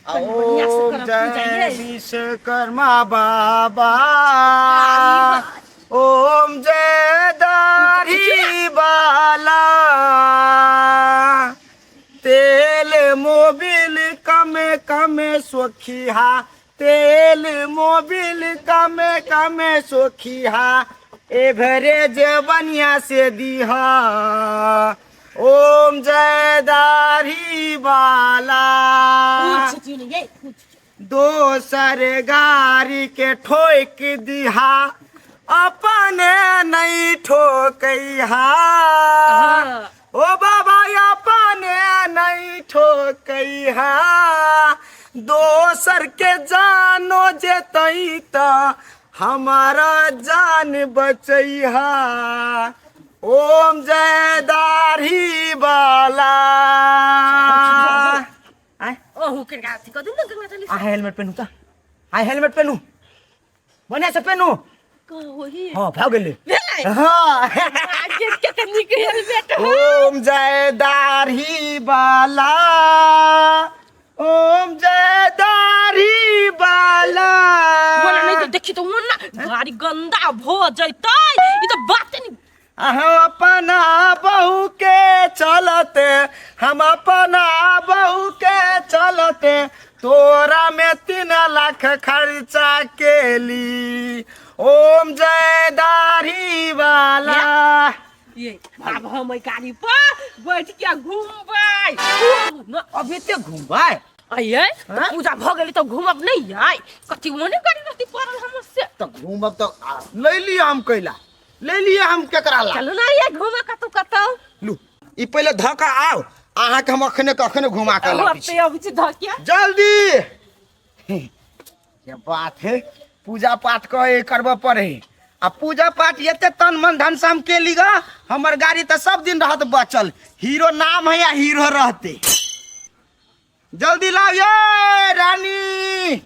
ओम जय विश्वकर्मा बाबा, ओम जय दाढ़ी वाला, तेल मोबिल कमे कमे सोखिया, तेल मोबिल कमे कमे सोखिया, एवरेज बनिया से दिहा। ओम जय दाढ़ी वाला, दोसर गाड़ी के ठोक दिहा, अपने नहीं ठोकैहा। ओ बाबा अपने नहीं ठोकैहा, दोसर के जानो जेतई त हमारा जान बचैहा। ओम जय दाढ़ी वाला। हेलमेट पहनू त, हेलमेट पहनू, बढ़िया से पहनू। हाँ भाग गेले। हाँ ओम जय दाढ़ी वाला, ओम जय दाढ़ी वाला। बोला नहीं तो देखी तो मन ना गाड़ी गंदा हो जैतै, ई तो बात नहीं। हम अपना बहू के चलते, हम अपना बहू के चलते, तोरा में 3 लाख खर्चा केली। ओम जय दाढ़ी वाला। ये अब हम गाड़ी पर बैठ के घूमबै। अभी ते घूमबै आइए तो पूजा भ गेली तो घूमब नहीं आइ कथि मोने गाड़ी रहती पड़ल हमसे तो घूमब तो ले लिए हम कैला, ले लिए हम केकरा ला। चलो ना ये घूमे कतौ कतौ। लू ई पहले धक्का आओ, आहा के हम अखने कखने घुमा के लाबी छी। अब छी धकिया जल्दी। ये बात है, पूजा पाठ के करबे पड़े। आ पूजा पाठ एते तन मन धन से हम के लीगा, हमर गाड़ी तो सब दिन रहत बचल। हीरो नाम है या हीरो रहते। जल्दी लाओ ये रानी।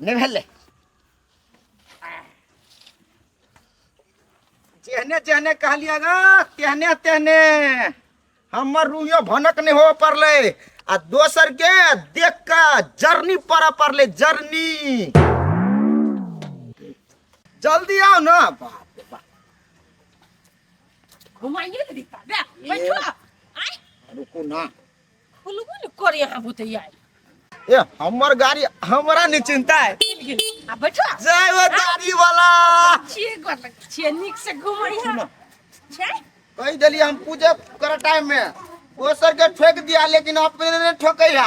नहीं भेले जेहने जेहने कहलिया गा तेहने तेहने हमर रूहियो भनक नहीं हो परले। आ दोसर के देख का जर्नी पर परले, जर्नी। जल्दी आओ ना। बाप रे बाप, घुमाइए रे दिक्कत बे बैठो आइ रुको ना। बोलू बोलू कर यहां बुतैया। ए हमर गाड़ी हमरा नहीं चिंता है। आ बैठो जय वो दाढ़ी वाला। छे कर छे निक से घुमाइया छे। कह दिली हम पूजा कर टाइम में दोसर के ठोक दिया, लेकिन अपने ने ठोकैया।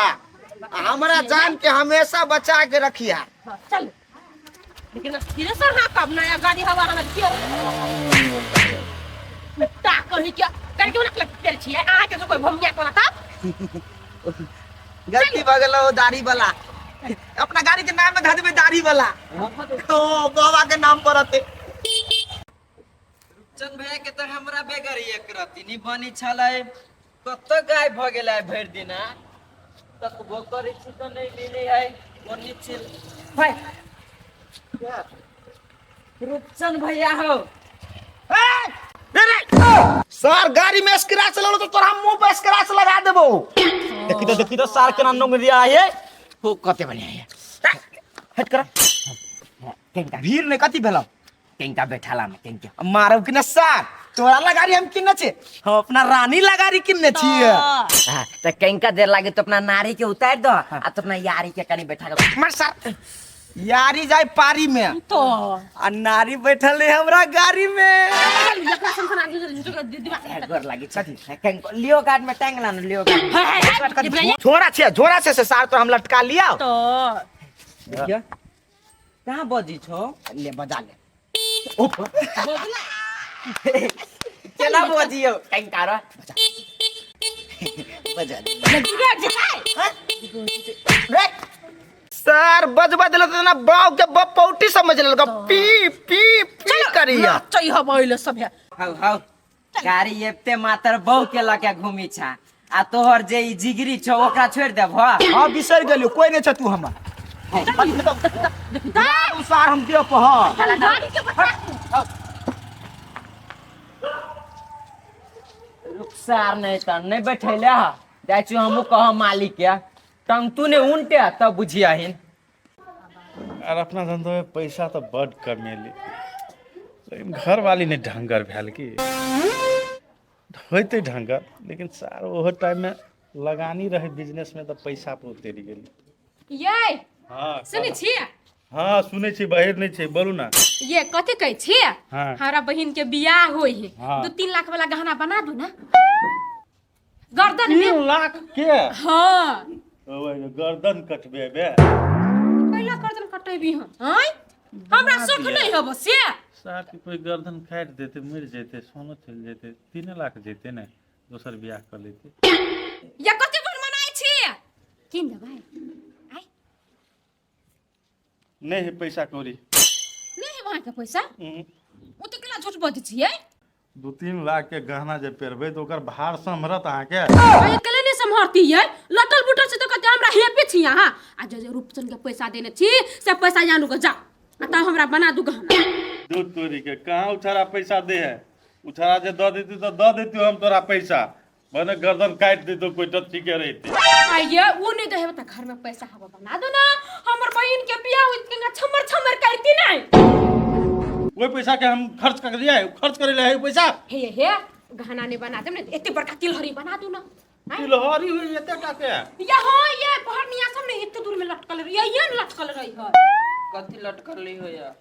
हमरा जान के हमेशा बचा के रखिया। चल लेकिन धीरे से हाँ कब नया गाड़ी हवा हमें क्यों ता कहीं क्या करके उनके तेरे छिए आ के कोई भमिया कोना था। गलती भ गेलो दाढ़ी वाला, अपना गाड़ी के नाम में ध देबे दाढ़ी वाला। ओ बाबा के नाम पर रहते। चंद भैया के तो हमरा बेगर एक रति नि बनी छलै, कत गाय भ गेलै भरि दिना तक बोकरी छी तो नहीं मिले है कोनी छिल भाई रूपचंद भैया हो। सर गाड़ी में स्क्रैच लगलो तो तोरा मुंह पे स्क्रैच लगा देबो। देखी तो सर के नाम में दिया है हो कते बढ़िया है। हट कर टेंका भीड़ ने कथि भेलो, टेंका बैठाला में टेंका मारब कि न सर। तोरा ला गाड़ी हम किन्ने छे, हम अपना रानी ला गाड़ी किन्ने छिए। हां त कंका देर लागे तो अपना नारी के उतार दो आ तो अपना यारी के कनी बैठा के मार सर। यारी जाए पारी में तो आ नारी बैठल है हमरा गाड़ी में। एकरा संसन आगे झुटो कर दिमाग गोर लागे छथि कंका लियो गार्ड में टांग लान लियो गार्ड झोरा से सर तो हम लटका लिया। तो देखियो कहां बजी छो ले बजा ले। बोला चला बजियो कंका रो बजा ले। लगिया जकाय सर बजबा दिल तो ना बाव के बपौटी समझ लगा पी पी पी करिया। चई हबइले सब है हाउ हाउ गाड़ी एते मात्र बहु के लके घूमी छा आ तोहर जे ई जिगरी छौ ओकरा छोड़ देब। हां बिसर गेलियो, कोई नहीं छ तू हमरा। सार हम दियो पह गाड़ी के बता रुखसार नहीं त नहीं बैठैले ह जाइ छु हमहु कह मालिक के टंग तू ने उनटे तब बुझियाहिन। और अपना धंधो में पैसा तो बड़ कमेली, लेकिन घर वाली ने ढंगर भेल की होते ढंगर, लेकिन सार ओहो टाइम में लगानी रहे बिजनेस में तो पैसा पर उतरी गेली। ये हाँ सुनै छियै? हाँ सुनै छी, बाहर नहीं छी, बोलू ना। ये कथी कहै छियै? हाँ। हमरा बहिन के बियाह होई है, हाँ। 2-3 लाख वाला गहना बना दू ना गर्दन में। 3 लाख के हाँ गर्दन कटबे बे। पहला गर्दन कटेबी हम हैं? हमरा शौक नहीं हो बस ये। सार की कोई गर्दन काट देते, मर जेते, सोना चल जेते, 3 लाख जेते ने, दोसर बियाह कर लेते। या कथी बन मनाई छियै? किन देबै? आइ नहीं है पैसा कौड़ी। नहीं है वहां के पैसा? हम्म। ओ त केला झूठ बजै छियै? 2-3 लाख के गहना जे पेरबे तो ओकर भार सम्हरत अहाँ के। अरे केले नहीं संभारती है, लटल बुटल से तो कहते हमरा हेपे छी यहां। आ जे रूपचंद के पैसा देने छी से पैसा जानू के जा। आ त हमरा बना दू गहना। दूध तोरी के कहाँ उछारा पैसा दे है, उछारा जे दे देती तो दे देती हम तोरा पैसा, बने गर्दन काट दे तो कोई टट्टी के रहते। आइए वो नहीं देहे त घर में पैसा हवा बना दो ना। हमर बहिन के बियाह होई के छमर छमर करती नहीं। वो पैसा के हम खर्च कर लिया है, खर्च करे ले पैसा। हे गहना ने बना दे ना, एते बड़का तिलहरी बना दू ना। तिलहरी हुई एते टाके। यहाँ ये पहरनिया सब ने एते दूर में लटकल रही है, ये लटकल रही है। कथी लटकल ली हो या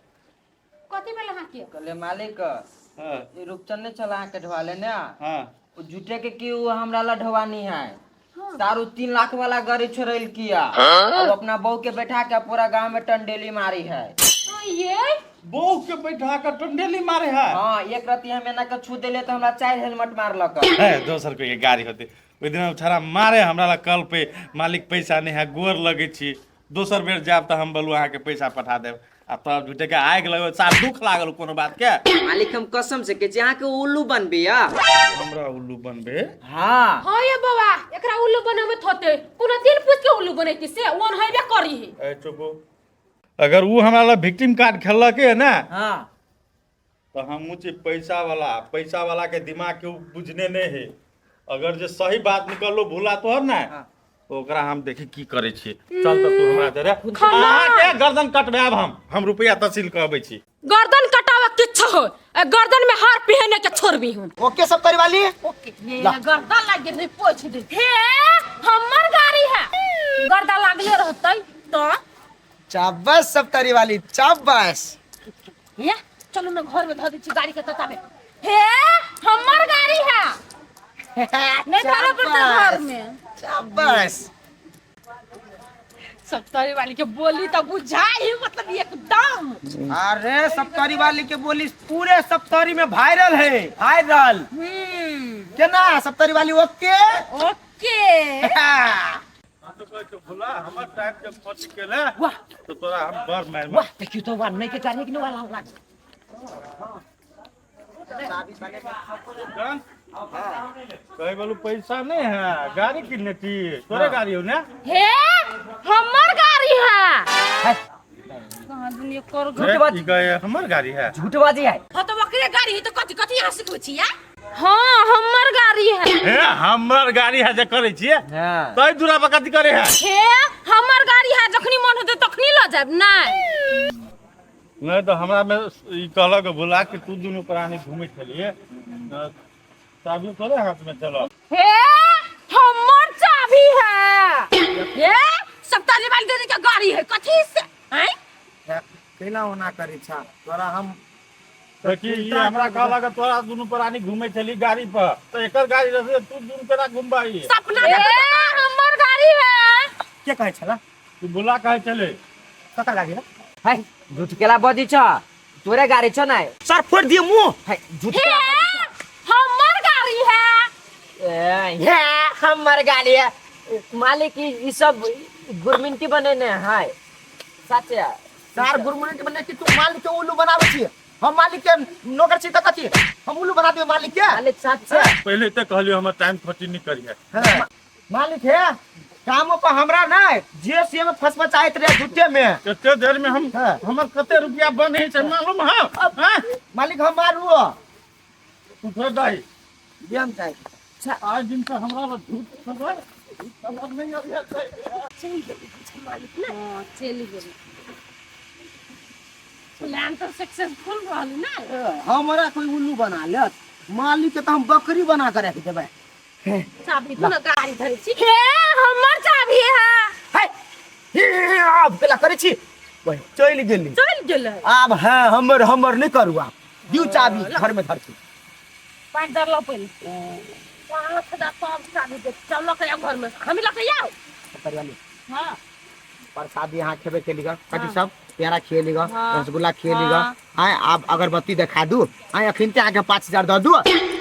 कथी में लगा के? कहले मालिक हां ये रूपचंद ने चला के ढवाले ने हां वो झूठे के की वो हमरा ला ढवानी है। सारू 3 लाख वाला गाड़ी छोड़ल किया और अपना बहू के बैठा के पूरा गांव में टंडेली मारी है। ये बहू के बैठा के टंडेली मारे है। हाँ एक राती हमें ना के छू देले तो हमरा 4 हेलमेट मारलक। है दोसर को ये गाड़ी होते ओइ दिन उछारा मारे हमरा ला कल पे मालिक पैसा नहीं है, गोर लगे छी, दोसर बेर जाब त हम बोलू अहाँ के पैसा पठा देब। आ तब झूठे के आग लगो, सार दुख लागल कोनो बात के। मालिक हम कसम से के अहाँ के उल्लू बनबे या हमरा उल्लू बनबे। हाँ हां ये बाबा एकरा उल्लू बनावे होते, कोनो दिन पूछ के उल्लू बनैती से ओन हइबे करी है। ए चुपो, अगर वो हमरा ला विक्टिम कार्ड खेलक है ना हाँ तो हम मुझे पैसा वाला के दिमाग के उ बुझने नहीं है। अगर जे सही बात निकलो भूला तो है ना तो ओकरा हम देखी की करे छी। चल त तू हमरा दे अहाँ के गर्दन कटबाब, हम रुपया तहसील कहबै छी। गर्दन कटावा किछ हो, गर्दन में हार पहने के छोड़बी हम। ओके सब तरी वाली ओके ये गर्दन लागे नहीं पोछ दे। हे हमर गाड़ी है, गर्दन लागले रहतै तो चाबस सब तरी वाली चाबस। ये चलो ना घर में ध दी छी गाड़ी के तता में। हे हमर गाड़ी है, नहीं थारा पड़ता घर में। चाबस सप्तारी वाली के बोली तो बुझाई मतलब एकदम। अरे सप्तारी वाली के बोली पूरे सप्तारी में वायरल है, वायरल। केना सप्तारी वाली ओके ओके। तो कोई तो भूला हमर टाइम जब पहुंच गेले तो तोरा हम बर मार वाह देखियो तो वन नहीं के गाड़ी के वाला लाग कहे बोलू पैसा नहीं है, गाड़ी किनने थी, तोरे गाड़ी हो ना। हे हमर गाड़ी है। कहां दुनिया कर ई गए हमर गाड़ी है। झूठबाजी है। हां तो ओकरे गाड़ी है तो कथि कथि यहाँ सिखबै छी या? हां हमर गाड़ी है। हे हमर गाड़ी है जे करे छिए। हां तै दूरा पर कथि करे है? हे हमर गाड़ी है, जखनी मन होते तखनी ल जाब नहीं तो हमरा में ई कहलक बुला के तू दुनू प्राणी घूमे चलिए, चाबी तोरे हाथ में चलो। हे हमर चाबी है। हे सप्ताली वाली दीदी के गाड़ी है, कथि से हैं? केना होना करी छा तोरा हम देखी ये हमरा कहलक तोरा दुनू प्राणी घूमे चली गाड़ी पर, तो एकर गाड़ी रहे तू दुनू केना घुमबाई? सपना देखो हमर गाड़ी है। के कहे छला तू बुला कहे चले कता लागे है झूठ केला बजी छ तोरे गाड़ी छ ना सर फोड़ दिए मुंह है झूठ हे केला बजी छ। हमर गाड़ी है। ये हमर गाड़ी है मालिक ई सब गुरमिंटी बनेने है सच है। सर गुरमुनि बने कि तू मालिक के उल्लू बनावे छी, हम मालिक के नौकर छी त कथि हम उल्लू बना देबे मालिक के? मालिक सच है। पहले तो कहलियो हमर टाइम खटी नहीं करिए। हाँ। मालिक है काम पर हमरा ना जेसीए में फसवा चाहत रहे झूठे में। कते देर में हम हाँ। हमर कते रुपया बने छै मालूम है? हां मालिक हम मारू तू थोड़ा दाई ये हम चाहे आज दिन से हमरा ला झूठ खबर नहीं अभी चल गेली मालिक ना हां चल गेली प्लान तो सक्सेसफुल रहल ना हमरा कोई उल्लू बना लेत मालिक के तो हम बकरी बना के रख देबै चाबी कोनो गाड़ी धरै छी हे हमर चाभी है हे अब केला करै छी ओए चल गेली चल गेलै आब है हमर नहीं करू आप दिउ चाबी घर में धर के 5 दर लो पहले 5,000 सब चाबी दे चल के घर में हम लके आओ करियाली हां प्रसादी यहाँ खेबे के लिगा कथी सब पेड़ा खिए लिगा हाँ। रसगुल्ला खिए लिगा आय आप अगरबत्ती दिखा दू आय अखिनते आके 5,000 दे दू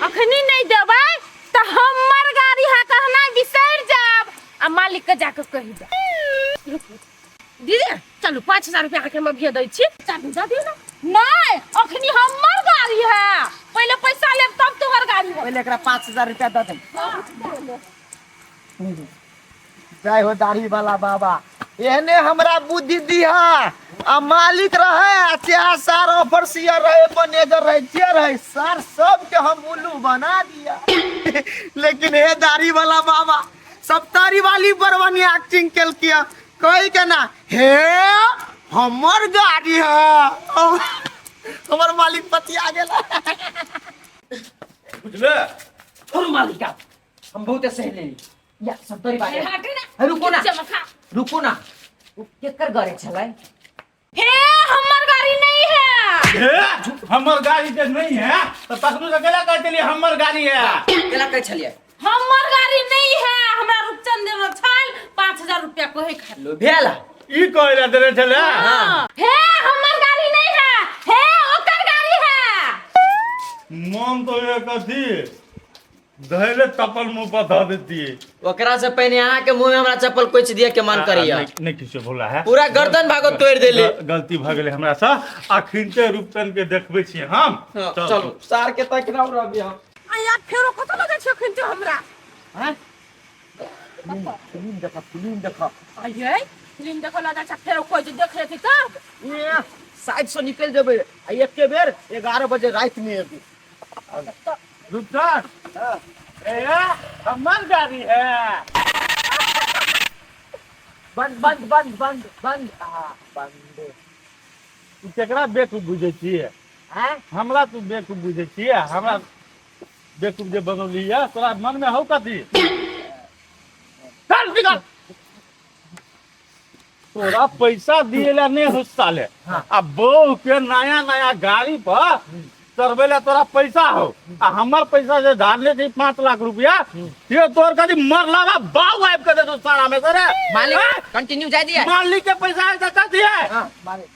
अखनी नहीं देबै त हमर गाड़ी है कहना बिसर जाब आ मालिक के जाके कहि दे दीदी चलो 5,000 रुपया के हम भेज दै छी चाबी दे दियो ना नहीं अखनी हमर गाड़ी है पहले पैसा लेब तब तोहर गाड़ी है पहले एकरा 5,000 रुपया दे दे जय हो दाढ़ी वाला बाबा एहने हमरा बुद्धि दिहा आ मालिक रहे चाहे सार ऑफिसर रहे मैनेजर रहे जे रहे सर सब के हम उल्लू बना दिया लेकिन हे दाढ़ी वाला बाबा सब तारी वाली बरवनी एक्टिंग केल किया कहि के ना हे हमर गाड़ी है हमर मालिक पतिया गेला बुझले और मालिका हम बहुत सही लेली या सब तोरी बात हटे ना रुको ना चमका रुको ना केकर गरे छलै हे हमर गाड़ी नहीं है हे हमर गाड़ी के नहीं है तो तखनु से केला कहते लिए हमर गाड़ी है केला कहै छलियै हमर गाड़ी नहीं है हमरा रूपचंद देवर छाल 5,000 रुपया कोहे खा लो भेला ई कहला देले छले हे हमर गाड़ी नहीं है हे ओकर गाड़ी है मन तो ये कथी धैले चप्पल मुंह पर धऽ देती ओकरा से पहले अहाँ के मुंह में हमरा चप्पल कोइच दिए के मन करिया नहीं किछो भोला है पूरा गर्दन भागो तोड़ देले गलती भ गेलै हमरा से अखिनते रूपचन के देखबै छी हम चलो सार के तक ना रहबी हम आया फेरो कत लगे छै खिन हमरा हैं फिल्म देखा आये फिल्म देखो लगा छै फेरो कोई जे देख लेती तब ये साइड से निकल जेबै आ एके बेर 11 बजे रात में एबी रूपचन ए हमर गाड़ी है बंद बंद बंद बंद बंद बंद तू केकरा बेकूफ बुझै छियै हैं हमरा तू बेकूफ बुझै छियै हमरा बेकूफ जे बनौली है तोरा मन में हौ कथी चल निकल तोरा पैसा दिएला नहीं हो साले आ बहू के नया नया गाड़ी पर चढ़बे ला तोरा पैसा हो आ हमर पैसा जे धार ले छी 5 लाख रुपया ये तोर कथी मरलावा बाऊ आइब के दे दो सारा में रे मालिक कंटिन्यू जाय दिया मालिक के पैसा है तो कथी है हां मालिक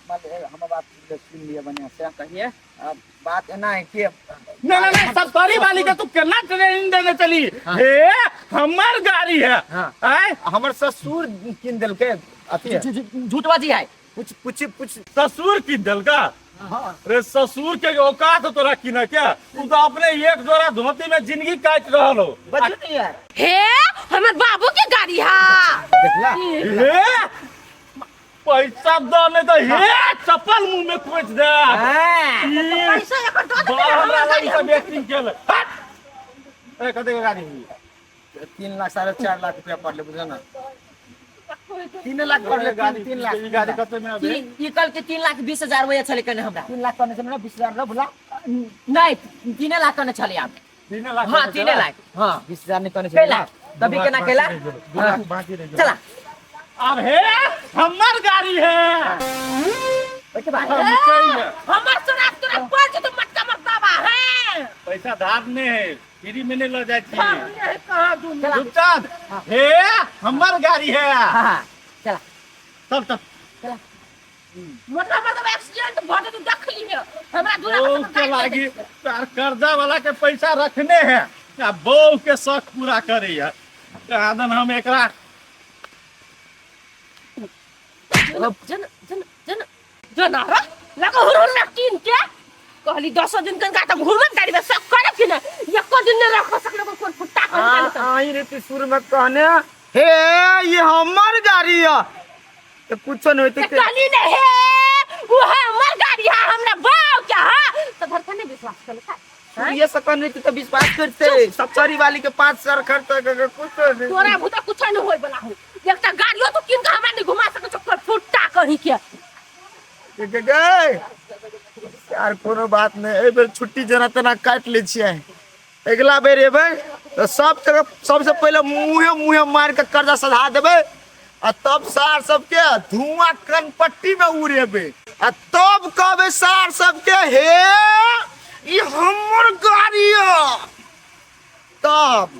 हम बात सुन लिया बढ़िया से कहिए अब बात एना है कि नहीं सब तोरी वाली के तू केना ट्रेनिंग देने चली हे हमर गाड़ी है हैं हमर ससुर किन देल के अथी है झूठबाजी है कुछ ससुर की दल का अरे ससुर के औकात तोरा किना क्या तू तो अपने एक जोड़ा धोती में जिंदगी काट रहल हो बच्चू नहीं यार हे हमर बाबू के गाड़ी है देखला हे पैसा दो नहीं तो हे चप्पल मुंह में कोच दे पैसा एकर दो दे हमरा वाली सब एक्टिंग केले ए कते के गाड़ी हुई 3 लाख 4.5 लाख रुपया पड़ ले बुझा ना 3 लाख पड़ ले गाड़ी 3 लाख ई गाड़ी कते में अबे ई कल के 3,20,000 रुपया छले कने हमरा 3 लाख करने से ना 20,000 लो बोला नहीं 3 लाख कने छले आप 3 लाख हां 3 लाख हां 20,000 नहीं करने केला तभी केना केला बाकी रह चला अब हे हमर गाड़ी है ओके बात हम कहिए हमर सुरात तुरंत पहुंच तो मटका मरताबा है पैसा धार ने है फ्री में नहीं लो जाए छी ये कहां दूं रूपचंद हे हमर गाड़ी है हां चला तब तब मतलब एक्सीडेंट भटे तो देख ली है हमरा बहू के लागी तार कर्जा वाला के पैसा रखने हैं आ बहू के शौक पूरा करे है आदन हम एकरा जन जन जन जनारा लगा हुरुन ना कीन के कहली 10 दिन का त घुरमन गाड़ी में सब करे कि ना एक दिन न रख सकले कोन फुट्टा कर आई रे सुर में कहने हे ये हमर गाड़ी है तो कुछ नहीं होते कहली ने हे वो है हमर गाड़ी है हमरा बाव क्या है तो धड़कन ने विश्वास कर ये सकन नहीं तो विश्वास करते सफरी वाली के 5 सर खर्च कुछ नहीं तोरा भूता कुछ नहीं होय बला हो एकटा गाड़ियो तो किन के हमरा नहीं घुमा सके छो फुट्टा कहीं के गए यार कोनो बात नहीं ए बेर छुट्टी जना तना काट ले छियै अगला बेर एबै तो सब जगह सबसे पहले मुंहे मार के कर्जा सधा देबै आ तब सार सबके धुआं कनपट्टी में उड़ेबै आ तब कहबै सार सबके हे ई हमर गाड़ी है तब